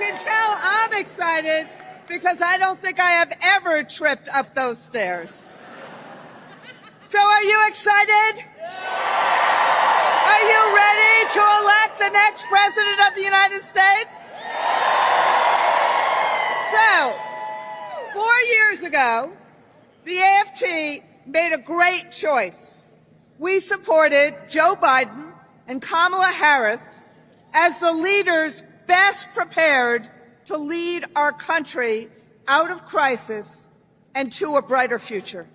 can tell I'm excited because I don't think I have ever tripped up those stairs. So are you excited? Are you ready to elect the next President of the United States? So, 4 years ago, the AFT made a great choice. We supported Joe Biden and Kamala Harris as the leaders best prepared to lead our country out of crisis and to a brighter future.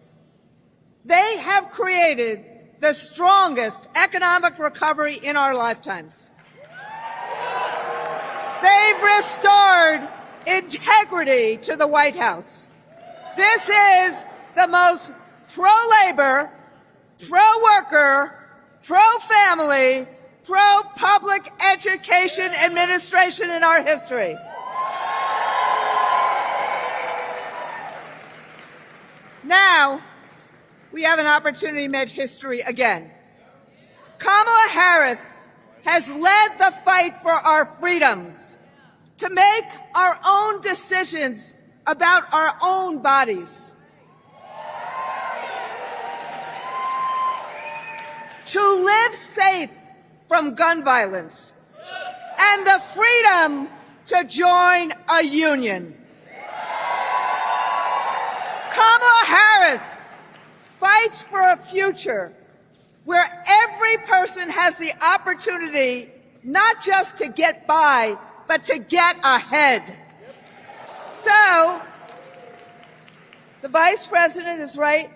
They have created the strongest economic recovery in our lifetimes. They've restored integrity to the White House. This is the most pro-labor, pro-worker, pro-family, pro-public education administration in our history. Now, we have an opportunity to make history again. Kamala Harris has led the fight for our freedoms, to make our own decisions about our own bodies, to live safe from gun violence, and the freedom to join a union. Kamala Harris fights for a future where every person has the opportunity not just to get by, but to get ahead. So, the Vice President is right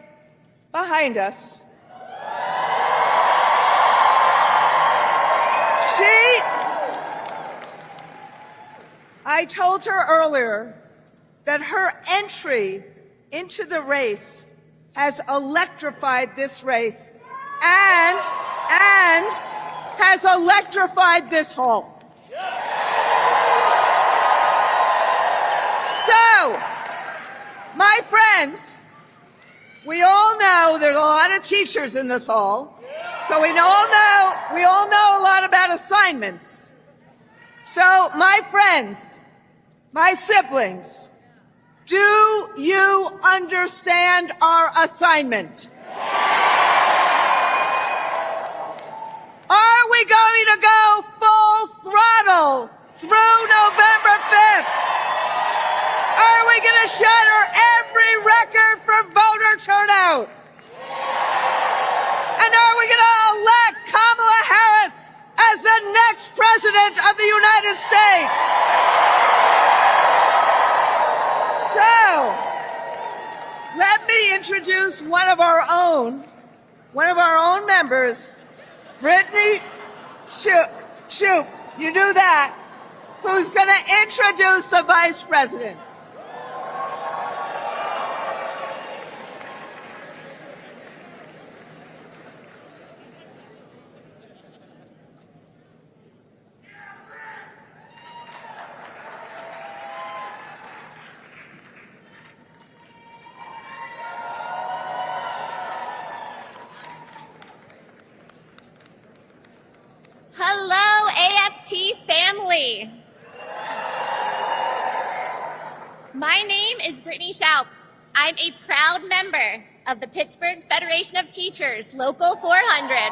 behind us. I told her earlier that her entry into the race has electrified this race and has electrified this hall. So, my friends, we all know there's a lot of teachers in this hall, so we all know a lot about assignments. So, my friends, my siblings, do you understand our assignment? Are we going to go full throttle through November 5th? Are we going to shatter every record for voter turnout? And are we going to elect Kamala Harris as the next President of the United States? So, let me introduce one of our own members, Brittany Shoup, you knew that, who's going to introduce the Vice President. Hello, AFT family. My name is Brittany Shoup. I'm a proud member of the Pittsburgh Federation of Teachers, Local 400.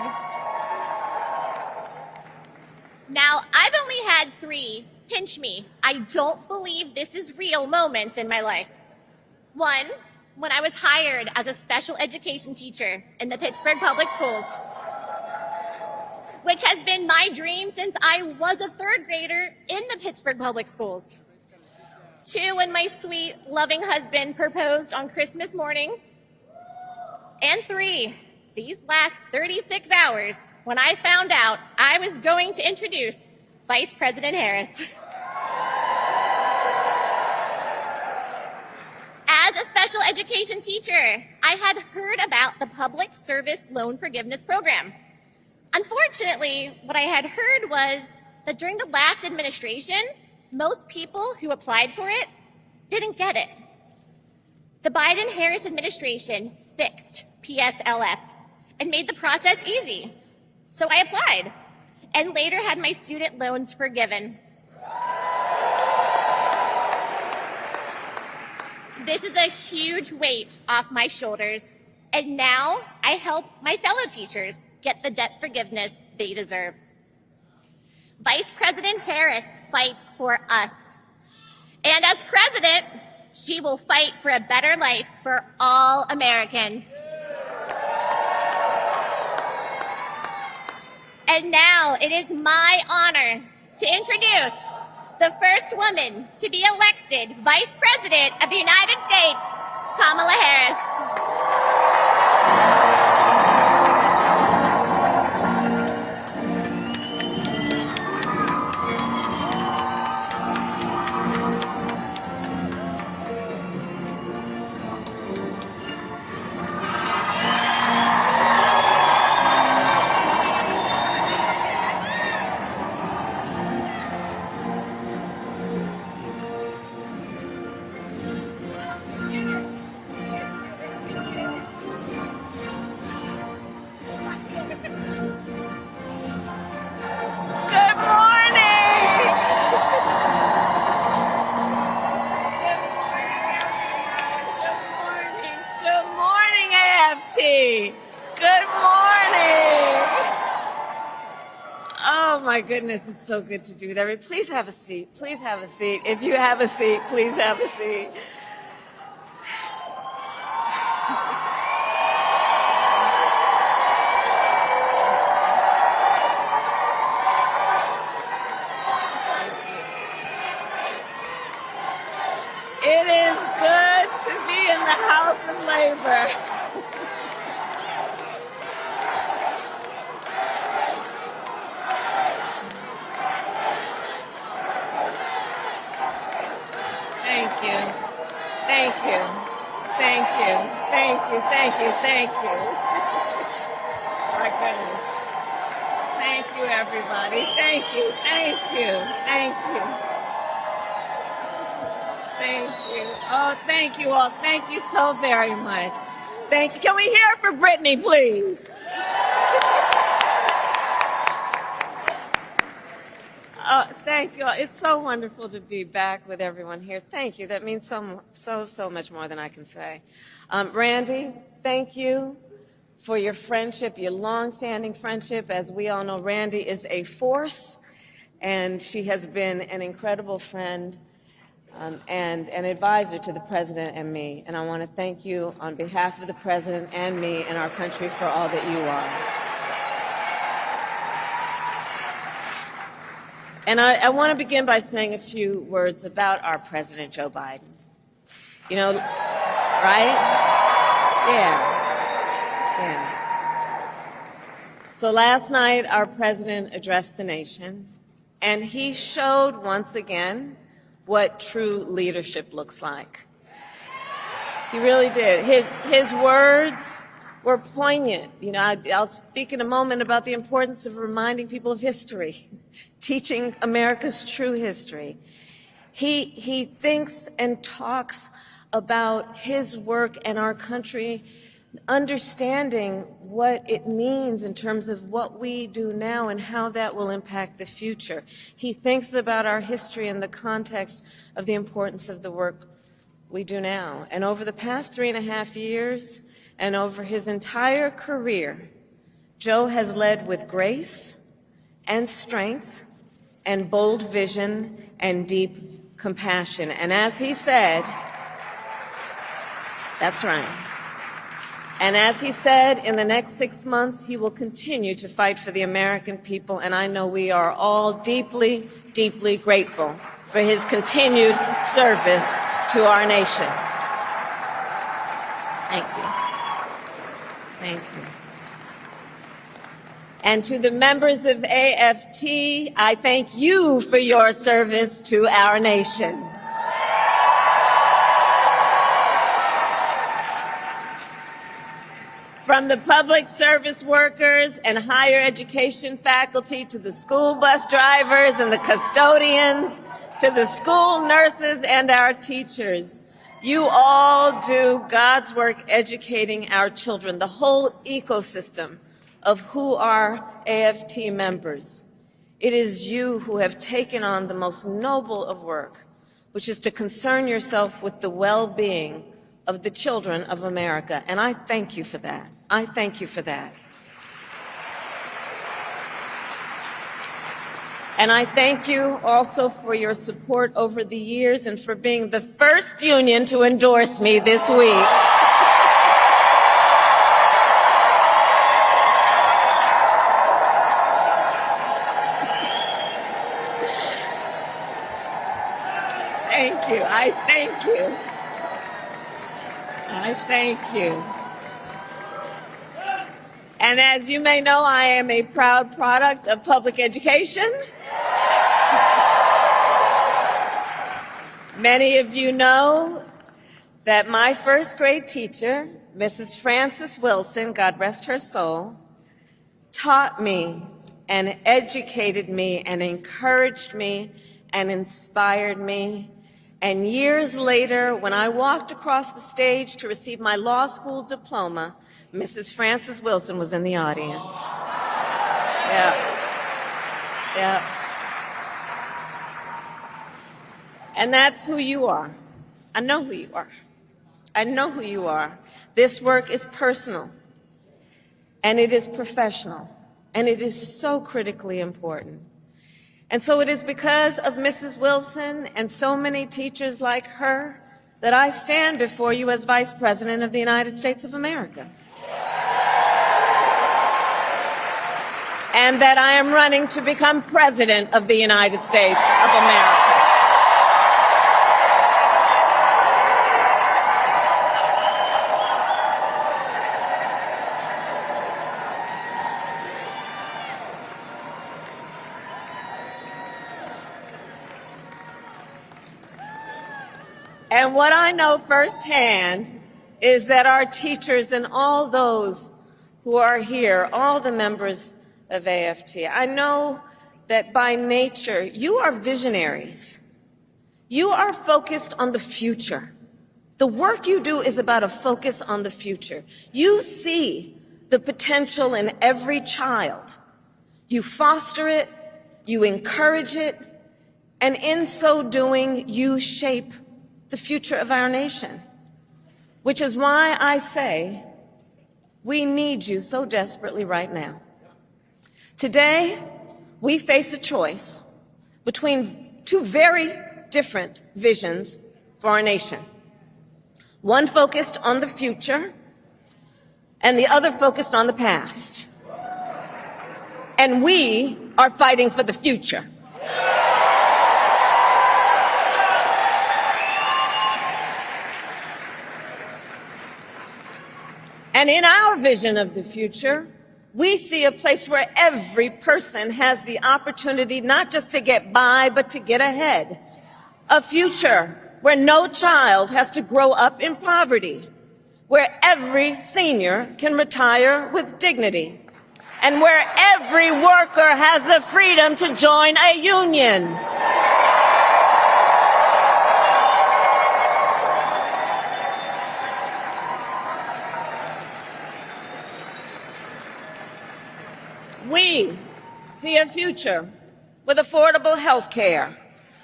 Now, I've only had 3 pinch me, I don't believe this is real moments in my life. One, when I was hired as a special education teacher in the Pittsburgh Public Schools, which has been my dream since I was a 3rd grader in the Pittsburgh Public Schools. 2, when my sweet, loving husband proposed on Christmas morning. And 3, these last 36 hours, when I found out I was going to introduce Vice President Harris. As a special education teacher, I had heard about the Public Service Loan Forgiveness Program. Unfortunately, what I had heard was that during the last administration, most people who applied for it didn't get it. The Biden-Harris administration fixed PSLF and made the process easy. So I applied and later had my student loans forgiven. This is a huge weight off my shoulders, and now I help my fellow teachers get the debt forgiveness they deserve. Vice President Harris fights for us. And as president, she will fight for a better life for all Americans. And now it is my honor to introduce the first woman to be elected Vice President of the United States, Kamala Harris. My goodness, it's so good to be with everybody. Please have a seat. Please have a seat. If you have a seat, please have a seat. It is good to be in the House of Labor. Thank you. My goodness. Thank you, everybody. Thank you. Oh, thank you all. Thank you so very much. Thank you. Can we hear it for Brittany, please? Thank you all. It's so wonderful to be back with everyone here. Thank you. That means so much more than I can say. Randy, thank you for your friendship, your long-standing friendship. As we all know, Randy is a force, and she has been an incredible friend and an advisor to the President and me. And I want to thank you on behalf of the President and me and our country for all that you are. And I want to begin by saying a few words about our President, Joe Biden. You know, right? Yeah. So last night, our President addressed the nation, and he showed once again what true leadership looks like. He really did. His words were poignant. You know, I'll speak in a moment about the importance of reminding people of history, teaching America's true history. He thinks and talks about his work and our country, understanding what it means in terms of what we do now and how that will impact the future. He thinks about our history in the context of the importance of the work we do now. And over the past 3.5 years, and over his entire career, Joe has led with grace and strength and bold vision and deep compassion. And as he said, that's right. And as he said, in the next 6 months, he will continue to fight for the American people. And I know we are all deeply, deeply grateful for his continued service to our nation. Thank you. Thank you. And to the members of AFT, I thank you for your service to our nation. From the public service workers and higher education faculty to the school bus drivers and the custodians to the school nurses and our teachers, you all do God's work educating our children, the whole ecosystem of who are AFT members. It is you who have taken on the most noble of work, which is to concern yourself with the well-being of the children of America. And I thank you for that. I thank you for that. And I thank you also for your support over the years and for being the first union to endorse me this week. Thank you. I thank you. I thank you. And as you may know, I am a proud product of public education. Many of you know that my first grade teacher, Mrs. Frances Wilson, God rest her soul, taught me and educated me and encouraged me and inspired me. And years later, when I walked across the stage to receive my law school diploma, Mrs. Frances Wilson was in the audience. Yeah. And that's who you are. I know who you are. I know who you are. This work is personal, and it is professional, and it is so critically important. And so it is because of Mrs. Wilson and so many teachers like her that I stand before you as Vice President of the United States of America. And that I am running to become President of the United States of America. And what I know firsthand is that our teachers and all those who are here, all the members of AFT, I know that by nature you are visionaries. You are focused on the future. The work you do is about a focus on the future. You see the potential in every child. You foster it, you encourage it, and in so doing, you shape the future of our nation. Which is why I say we need you so desperately right now. Today, we face a choice between two very different visions for our nation. One focused on the future, and the other focused on the past. And we are fighting for the future. And in our vision of the future, we see a place where every person has the opportunity not just to get by, but to get ahead. A future where no child has to grow up in poverty, where every senior can retire with dignity, and where every worker has the freedom to join a union. We see a future with affordable health care,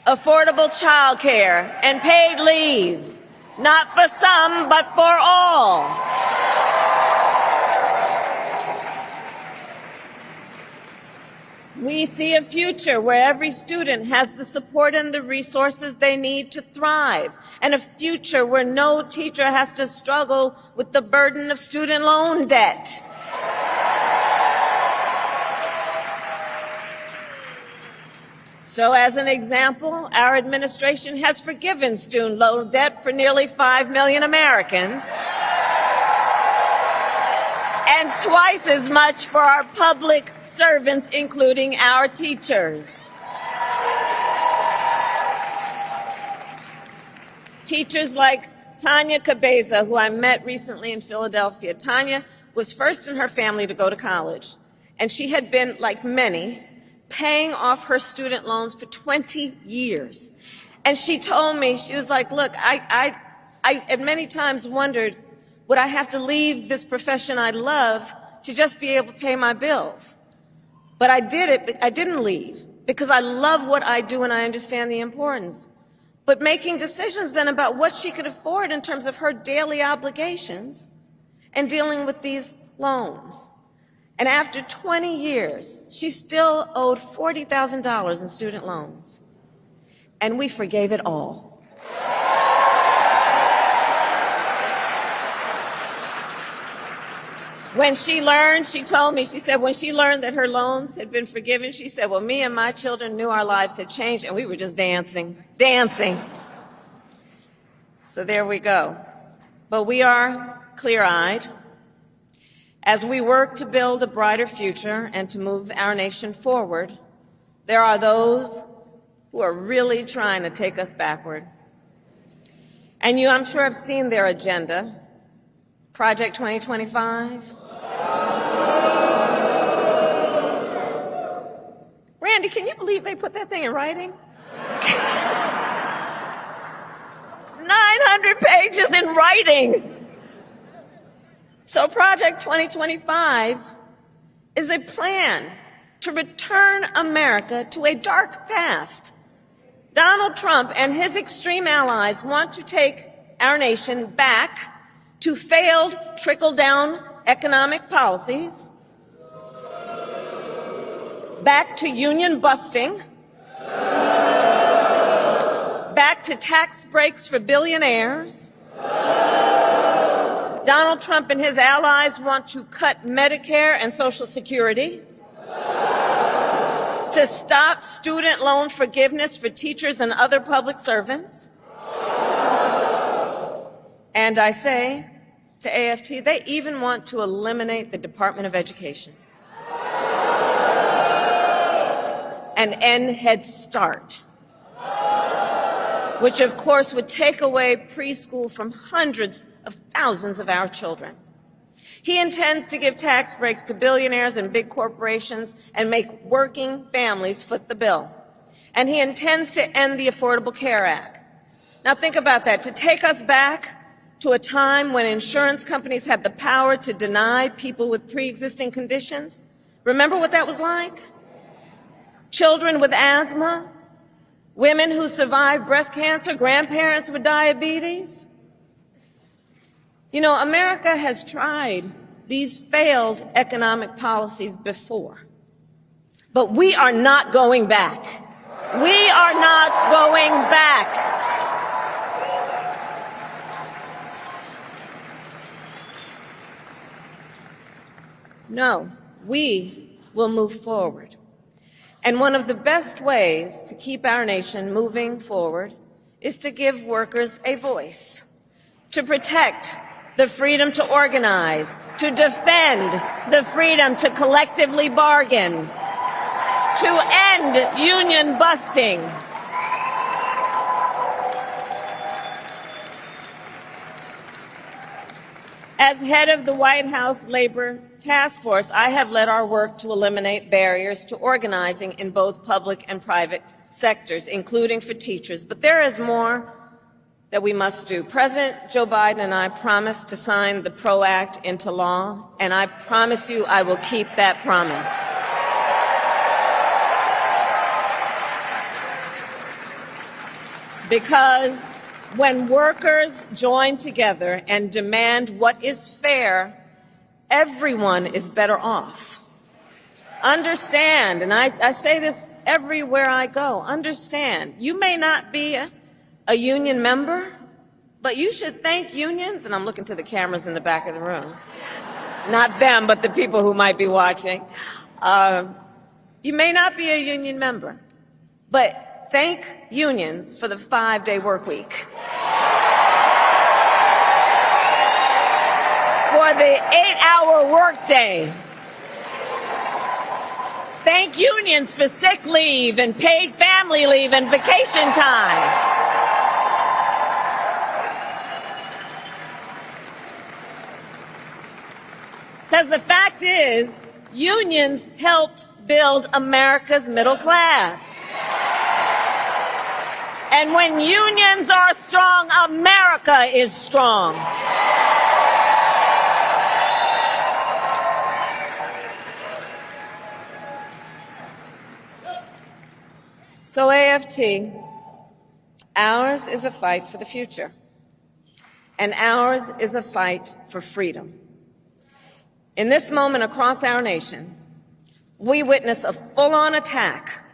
affordable child care, and paid leave, not for some, but for all. We see a future where every student has the support and the resources they need to thrive, and a future where no teacher has to struggle with the burden of student loan debt. So as an example, our administration has forgiven student loan debt for nearly 5 million Americans, and twice as much for our public servants, including our teachers. Teachers like Tanya Cabeza, who I met recently in Philadelphia. Tanya was first in her family to go to college, and she had been, like many, paying off her student loans for 20 years. And she told me, she was like, look, I at many times wondered, would I have to leave this profession I love to just be able to pay my bills? But I did it, I didn't leave, because I love what I do and I understand the importance. but making decisions then about what she could afford in terms of her daily obligations and dealing with these loans. And after 20 years, she still owed $40,000 in student loans. And we forgave it all. When she learned, she told me, she said, when she learned that her loans had been forgiven, she said, well, me and my children knew our lives had changed, and we were just dancing. So there we go. But we are clear-eyed. As we work to build a brighter future and to move our nation forward, there are those who are really trying to take us backward. And you, I'm sure, have seen their agenda. Project 2025. Randy, can you believe they put that thing in writing? 900 pages in writing. So Project 2025 is a plan to return America to a dark past. Donald Trump and his extreme allies want to take our nation back to failed trickle-down economic policies, back to union busting, back to tax breaks for billionaires. Donald Trump and his allies want to cut Medicare and Social Security, to stop student loan forgiveness for teachers and other public servants. And I say to AFT, they even want to eliminate the Department of Education and end Head Start, which of course would take away preschool from hundreds of thousands of our children. He intends to give tax breaks to billionaires and big corporations and make working families foot the bill. And he intends to end the Affordable Care Act. Now think about that, to take us back to a time when insurance companies had the power to deny people with pre-existing conditions. Remember what that was like? Children with asthma, women who survived breast cancer, grandparents with diabetes. You know, America has tried these failed economic policies before, but we are not going back. We are not going back. No, we will move forward. And one of the best ways to keep our nation moving forward is to give workers a voice, to protect the freedom to organize, to defend the freedom to collectively bargain, to end union busting. As head of the White House Labor Task Force, I have led our work to eliminate barriers to organizing in both public and private sectors, including for teachers. But there is more that we must do. President Joe Biden and I promised to sign the PRO Act into law, and I promise you I will keep that promise. Because when workers join together and demand what is fair, everyone is better off. Understand, and I say this everywhere I go, understand, you may not be a union member, but you should thank unions, and I'm looking to the cameras in the back of the room. Not them, but the people who might be watching. You may not be a union member, but thank unions for the 5-day work week, for the 8-hour workday. Thank unions for sick leave and paid family leave and vacation time. Because the fact is, unions helped build America's middle class. And when unions are strong, America is strong. So AFT, Ours is a fight for the future, and ours is a fight for freedom. In this moment across our nation, we witness a full-on attack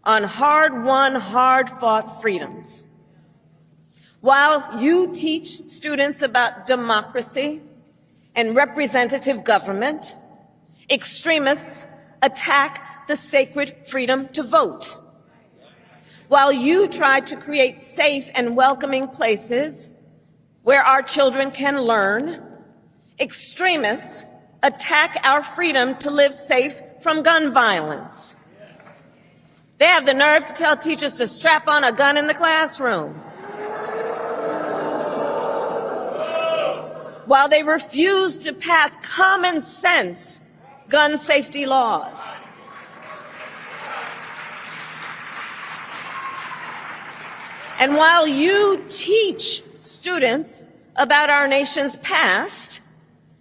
on hard-won, hard-fought freedoms. While you teach students about democracy and representative government, extremists attack the sacred freedom to vote. While you try to create safe and welcoming places where our children can learn, extremists attack our freedom to live safe from gun violence. They have the nerve to tell teachers to strap on a gun in the classroom, while they refuse to pass common sense gun safety laws. And while you teach students about our nation's past,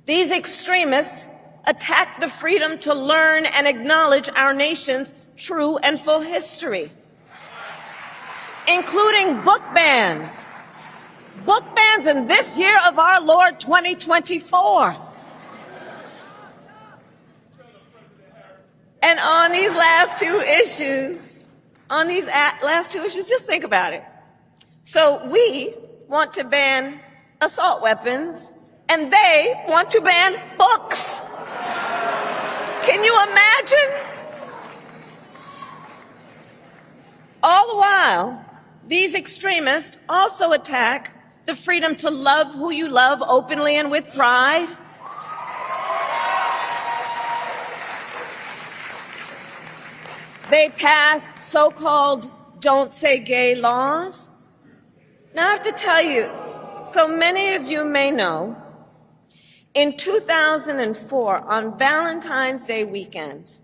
these extremists attack the freedom to learn and acknowledge our nation's true and full history, including book bans. Book bans in this year of our Lord 2024. And on these last two issues, just think about it. So we want to ban assault weapons, and they want to ban books. Can you imagine? All the while, these extremists also attack the freedom to love who you love openly and with pride. They passed so-called don't say gay laws. Now I have to tell you, so many of you may know, in 2004, on Valentine's Day weekend,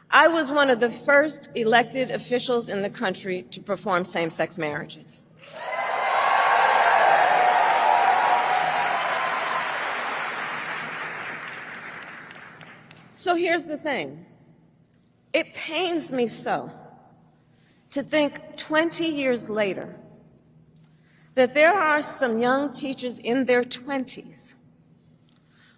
I was one of the first elected officials in the country to perform same-sex marriages. So here's the thing. It pains me so to think 20 years later that there are some young teachers in their 20s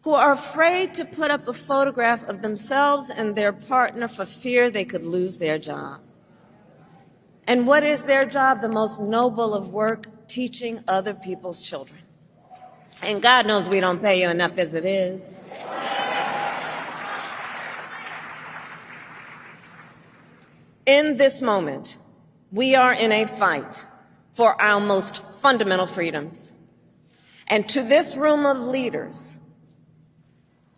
who are afraid to put up a photograph of themselves and their partner for fear they could lose their job. And what is their job? The most noble of work, teaching other people's children. And God knows we don't pay you enough as it is. In this moment, we are in a fight for our most fundamental freedoms. And to this room of leaders,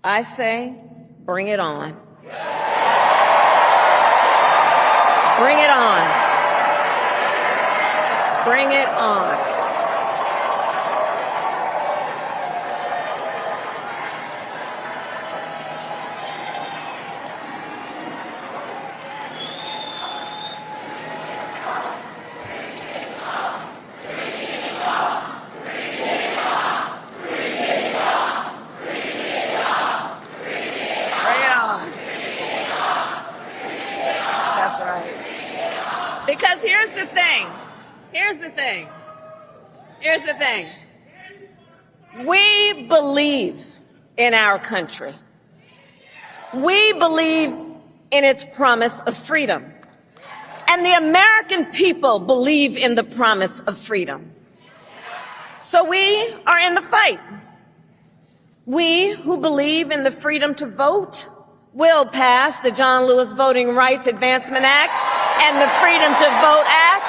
I say, bring it on. Bring it on. Bring it on. Because here's the thing. We believe in our country. We believe in its promise of freedom. And the American people believe in the promise of freedom. So we are in the fight. We who believe in the freedom to vote will pass the John Lewis Voting Rights Advancement Act and the Freedom to Vote Act.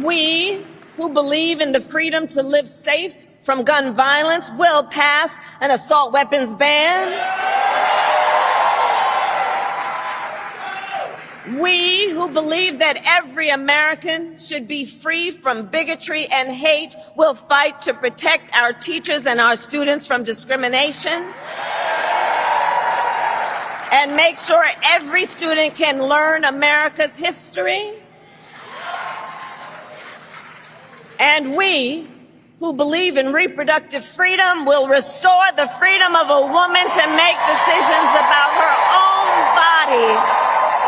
We who believe in the freedom to live safe from gun violence will pass an assault weapons ban. We who believe that every American should be free from bigotry and hate will fight to protect our teachers and our students from discrimination and make sure every student can learn America's history. And we who believe in reproductive freedom will restore the freedom of a woman to make decisions about her own body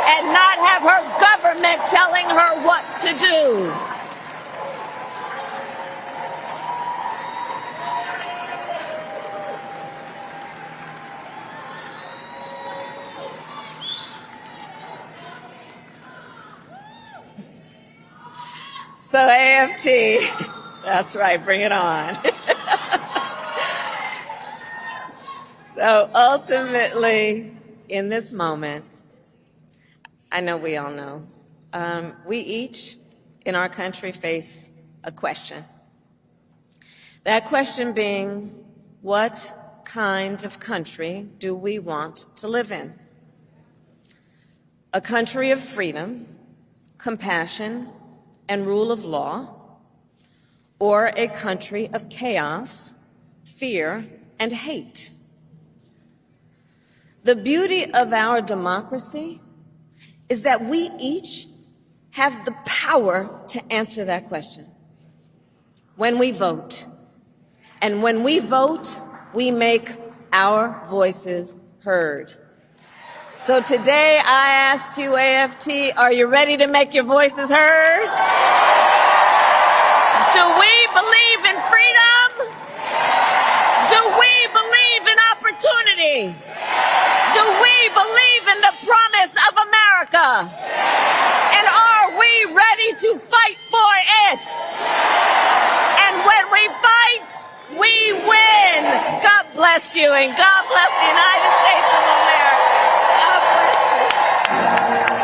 and not have her government meant telling her what to do. So AFT, that's right, bring it on. So ultimately, in this moment, I know we all know, we each in our country face a question. That question being, what kind of country do we want to live in? A country of freedom, compassion, and rule of law, or a country of chaos, fear, and hate? The beauty of our democracy is that we each have the power to answer that question when we vote. And when we vote, we make our voices heard. So today I ask you, AFT, are you ready to make your voices heard? Do we believe in freedom? Do we believe in opportunity? Do we believe in the promise of America? And are we ready to fight for it? And when we fight, we win. God bless you, and God bless the United States of America. God bless you.